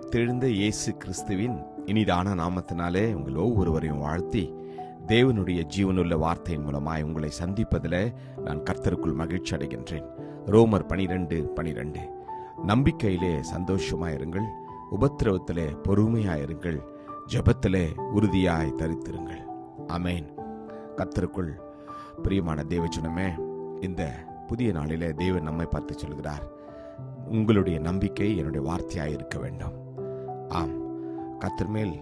உயிர்த்தெழுந்த இயேசு கிறிஸ்துவின் இனிதான நாமத்தினாலே உங்கள் ஒவ்வொருவரையும் வாழ்த்தி, தேவனுடைய ஜீவனுள்ள வார்த்தையின் மூலமாய் உங்களை சந்திப்பதில் நான் கர்த்தருக்குள் மகிழ்ச்சி அடைகின்றேன். ரோமர் 12:12. நம்பிக்கையிலே சந்தோஷமாயிருங்கள், உபத்திரவத்திலே பொறுமையாயிருங்கள், ஜெபத்திலே உறுதியாய் தரித்திருங்கள். ஆமென். கர்த்தருக்குள் பிரியமான தேவஜனமே, இந்த புதிய நாளிலே தேவன் நம்மை பார்த்து சொல்கிறார், உங்களுடைய நம்பிக்கை என்னுடைய வார்த்தையாய் இருக்க வேண்டும். ஆம், கர்த்தர் மேல்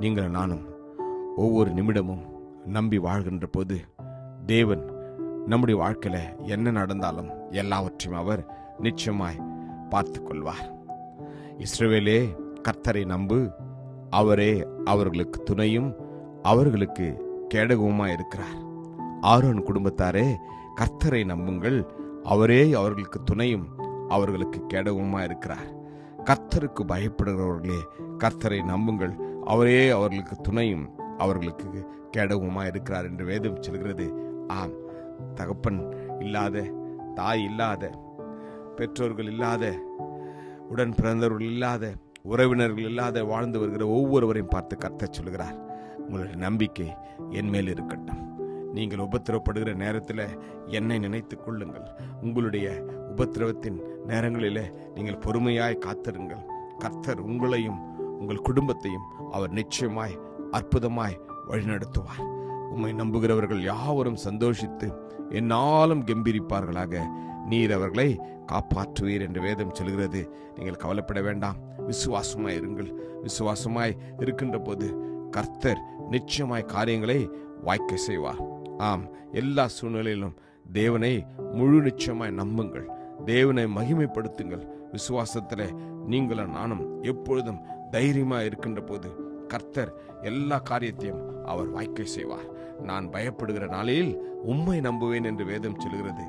நீங்கள் நானும் ஒவ்வொரு நிமிடமும் நம்பி வாழ்கின்ற போது தேவன் நம்முடைய வாழ்க்கையில என்ன நடந்தாலும் எல்லாவற்றையும் அவர் நிச்சயமாய் பார்த்து கொள்வார். இஸ்ரவேலே, கர்த்தரை நம்பு, அவரே அவர்களுக்கு துணையும் அவர்களுக்கு கேடகவுமாய் இருக்கிறார். ஆரோன் குடும்பத்தாரே, கர்த்தரை நம்புங்கள், அவரே அவர்களுக்கு துணையும் அவர்களுக்கு கேடகவுமாய் இருக்கிறார். கர்த்தருக்கு பயப்படுகிறவர்களே, கர்த்தரை நம்புங்கள், அவரே அவர்களுக்கு துணையும் அவர்களுக்கு கேடகவுமாய் இருக்கிறார் என்று வேதம் சொல்கிறது. ஆம், தகப்பன் இல்லாத, தாய் இல்லாத, பெற்றோர்கள் இல்லாத, உடன் பிறந்தவர்கள் இல்லாத, உறவினர்கள் இல்லாத வாழ்ந்து வருகிற ஒவ்வொருவரையும் பார்த்து கர்த்தர் சொல்கிறார், உங்களுடைய நம்பிக்கை என் மேல் இருக்கட்டும். நீங்கள் உபத்திரவப்படுகிற நேரத்தில் என்னை நினைத்துக் கொள்ளுங்கள். உங்களுடைய உபத்திரவத்தின் நேரங்களில் நீங்கள் பொறுமையாய் காத்திருங்கள். கர்த்தர் உங்களையும் உங்கள் குடும்பத்தையும் அவர் நிச்சயமாய் அற்புதமாய் வழிநடத்துவார். உம்மை நம்புகிறவர்கள் யாவரும் சந்தோஷித்து என்னாலும் கம்பீரிப்பார்களாக. நீர் அவர்களை காப்பாற்றுவீர் என்று வேதம் சொல்கிறது. நீங்கள் கவலைப்பட வேண்டாம், விசுவாசமாய் இருங்கள். விசுவாசமாய் இருக்கின்ற போது கர்த்தர் நிச்சயமாய் காரியங்களை வாய்க்க செய்வார். ஆம், எல்லா சூழ்நிலையிலும் தேவனை முழு நிச்சயமாய் நம்புங்கள், தேவனை மகிமைப்படுத்துங்கள். விசுவாசத்தில் நீங்களும் நானும் எப்பொழுதும் தைரியமாய் இருக்கின்ற போது கர்த்தர் எல்லா காரியத்தையும் அவர் வாய்க்க செய்வார். நான் பயப்படுகிற நாளில் உம்மை நம்புவேன் என்று வேதம் சொல்கிறது.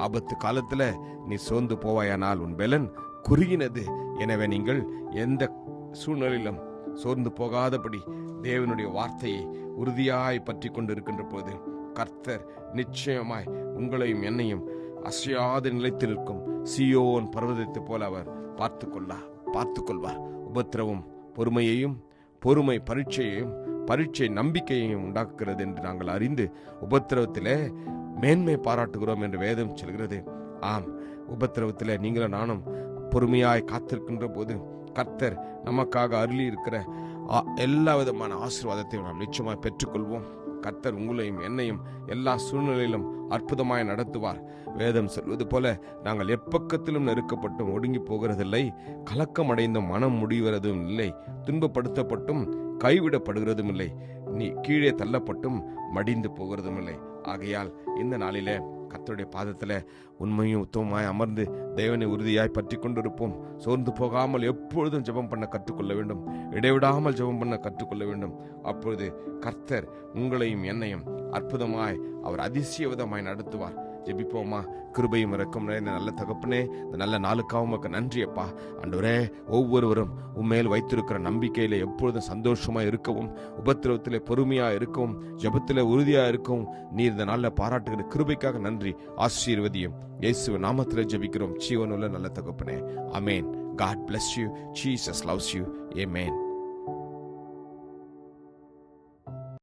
ஆபத்து காலத்துல நீ சோர்ந்து போவாயானால் உன் பெலன் குறுகினது. எனவே நீங்கள் எந்த சூழ்நிலையிலும் சோர்ந்து போகாதபடி தேவனுடைய வார்த்தையை உறுதியாய் பற்றி கொண்டு இருக்கின்ற போது கர்த்தர் நிச்சயமாய் உங்களையும் என்னையும் அசையாத நிலைத்து நிற்கும் சீயோன் பர்வதத்தை போல அவர் பார்த்து கொள்வார். உபத்திரவம் பொறுமையையும், பொறுமை பரீட்சையையும், பரீட்சை நம்பிக்கையையும் உண்டாக்குகிறது என்று நாங்கள் அறிந்து உபத்திரவத்திலே மேன்மை பாராட்டுகிறோம் என்று வேதம் சொல்கிறது. ஆம், உபத்திரவத்திலே நீங்களும் நானும் பொறுமையாய் காத்திருக்கின்ற போது கர்த்தர் நமக்காக அருளி இருக்கிற எல்லா விதமான ஆசீர்வாதத்தையும் நாம் நிச்சயமாய் பெற்றுக்கொள்வோம். கர்த்தர் உங்களையும் என்னையும் எல்லா சூழ்நிலையிலும் அற்புதமாய் நடத்துவார். வேதம் சொல்வது போல நாங்கள் எப்பக்கத்திலும் நெருக்கப்பட்டும் ஒடுங்கி போகிறதில்லை, கலக்கம் அடைந்தும் மனம் முடிவதும் இல்லை, துன்பப்படுத்தப்பட்டும் கைவிடப்படுகிறதும் இல்லை, நீ கீழே தள்ளப்பட்டும் மடிந்து போகிறதும் இல்லை. ஆகையால் இந்த நாளிலே கர்த்தருடைய பாதத்துல உண்மையும் உத்தமமாய் அமர்ந்து தேவனை உறுதியாய் பற்றி கொண்டிருப்போம். சோர்ந்து போகாமல் எப்பொழுதும் ஜெபம் பண்ண கற்றுக்கொள்ள வேண்டும், இடைவிடாமல் ஜெபம் பண்ண கற்றுக்கொள்ள வேண்டும். அப்பொழுது கர்த்தர் உங்களையும் என்னையும் அற்புதமாய் அவர் அதிசய விதமாய் நடத்துவார். ஜெபிப்போமா? கிருபையும் இரக்கம் நிறைந்த நல்ல தகப்பனே, இந்த நல்ல நாளுக்காக உமக்கு நன்றி அப்பா. ஆண்டவரே, ஒவ்வொருவரும் உம்மேல் வைத்திருக்கிற நம்பிக்கையில எப்பொழுதும் சந்தோஷமா இருக்கவும், உபத்திரவத்திலே பொறுமையா இருக்கவும், ஜெபத்திலே உறுதியா இருக்கவும் நீர் இந்த நாளில் பாராட்டுகிற கிருபைக்காக நன்றி. ஆசீர்வதியும் இயேசு நாமத்திலே ஜெபிக்கிறோம் ஜீவனுள்ள நல்ல தகப்பனே. ஆமென். God bless you. Jesus loves you. Amen.